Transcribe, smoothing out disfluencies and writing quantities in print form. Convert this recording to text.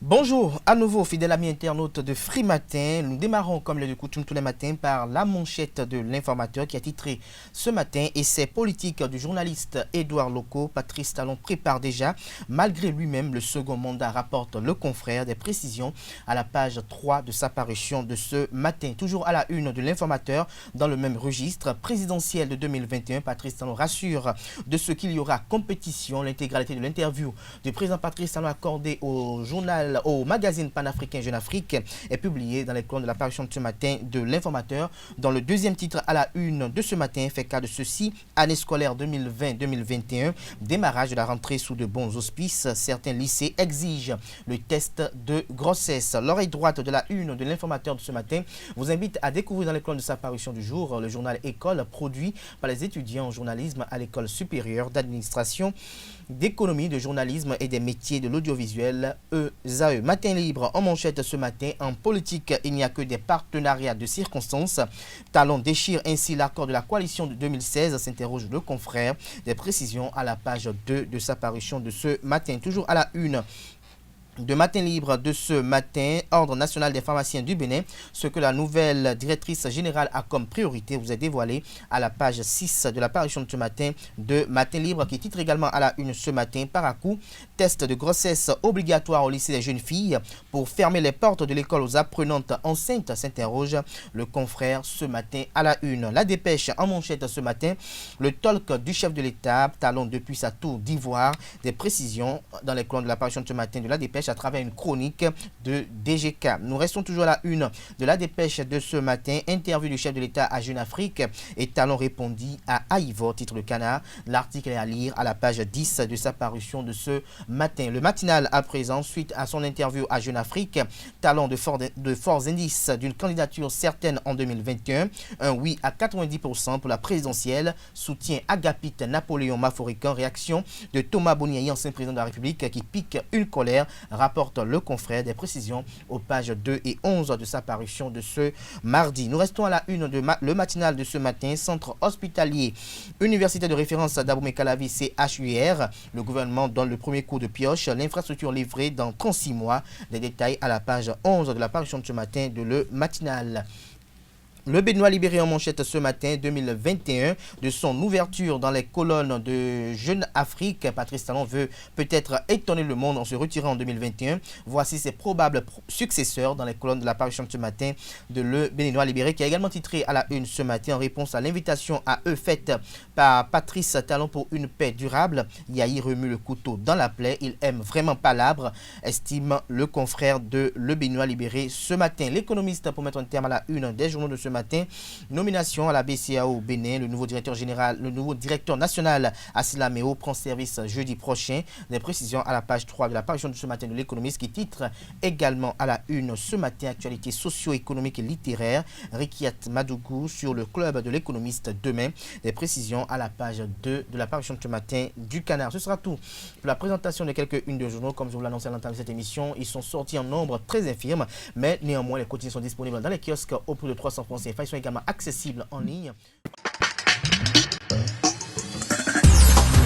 Bonjour à nouveau fidèles amis internautes de Free Matin. Nous démarrons comme de coutume tous les matins par la manchette de l'informateur qui a titré ce matin essai politique du journaliste Édouard Locaux. Patrice Talon prépare déjà, malgré lui-même le second mandat, rapporte le confrère. Des précisions à la page 3 de sa parution de ce matin. Toujours à la une de l'informateur dans le même registre présidentiel de 2021, Patrice Talon rassure de ce qu'il y aura compétition. L'intégralité de l'interview du président Patrice Talon accordée au magazine panafricain Jeune Afrique est publié dans les colonnes de la parution de ce matin de l'informateur. Dans le deuxième titre à la une de ce matin, fait cas de ceci: année scolaire 2020-2021, démarrage de la rentrée sous de bons auspices. Certains lycées exigent le test de grossesse. L'oreille droite de la une de l'informateur de ce matin vous invite à découvrir dans les colonnes de sa parution du jour le journal École, produit par les étudiants en journalisme à l'école supérieure d'administration, d'économie, de journalisme et des métiers de l'audiovisuel, ESAE. Matin libre en manchette ce matin: en politique, il n'y a que des partenariats de circonstances. Talon déchire ainsi l'accord de la coalition de 2016, s'interroge le confrère. Des précisions à la page 2 de sa parution de ce matin. Toujours à la une de Matin libre de ce matin, Ordre national des pharmaciens du Bénin, ce que la nouvelle directrice générale a comme priorité vous est dévoilé à la page 6 de la parution de ce matin de Matin libre, qui titre également à la une ce matin: par à coup, test de grossesse obligatoire au lycée des jeunes filles pour fermer les portes de l'école aux apprenantes enceintes, s'interroge le confrère ce matin à la une. La Dépêche en manchette ce matin: le talk du chef de l'État, Talon depuis sa tour d'ivoire. Des précisions dans les colonnes de la parution de ce matin de La Dépêche à travers une chronique de DGK. Nous restons toujours à la une de La Dépêche de ce matin: interview du chef de l'État à Jeune Afrique et Talon répondit à Aïvo, titre Le Canard. L'article est à lire à la page 10 de sa parution de ce matin. Le matinal à présent, suite à son interview à Jeune Afrique, Talon de forts indices d'une candidature certaine en 2021. Un oui à 90% pour la présidentielle. Soutien Agapite Napoléon Maforican. Réaction de Thomas Boniaï, ancien président de la République, qui pique une colère, rapporte le confrère. Des précisions aux pages 2 et 11 de sa parution de ce mardi. Nous restons à la une de le matinal de ce matin: centre hospitalier université de référence d'Abomey-Calavi, CHUR. Le gouvernement donne le premier coup de pioche, l'infrastructure livrée dans 36 mois. Les détails à la page 11 de la parution de ce matin de le matinal. Le Béninois libéré en manchette ce matin 2021 de son ouverture dans les colonnes de Jeune Afrique. Patrice Talon veut peut-être étonner le monde en se retirant en 2021. Voici ses probables successeurs dans les colonnes de la parution de ce matin de Le Béninois libéré, qui a également titré à la une ce matin en réponse à l'invitation à eux faite par Patrice Talon pour une paix durable. Yahi remue le couteau dans la plaie. Il aime vraiment pas l'arbre, estime le confrère de Le Béninois libéré ce matin. L'économiste, pour mettre un terme à la une des journaux de ce matin: nomination à la BCAO Bénin. Le nouveau directeur national Assila Meo prend service jeudi prochain. Des précisions à la page 3 de la parution de ce matin de l'économiste, qui titre également à la une ce matin: actualité socio-économique et littéraire. Rikiat Madougou sur le club de l'économiste demain. Des précisions à la page 2 de la parution de ce matin du Canard. Ce sera tout pour la présentation de quelques-unes de journaux. Comme je vous l'annonçais à l'entame de cette émission, ils sont sortis en nombre très infirme, mais néanmoins les quotidiens sont disponibles dans les kiosques au prix de 300 francs CFA. Ils sont également accessibles en ligne.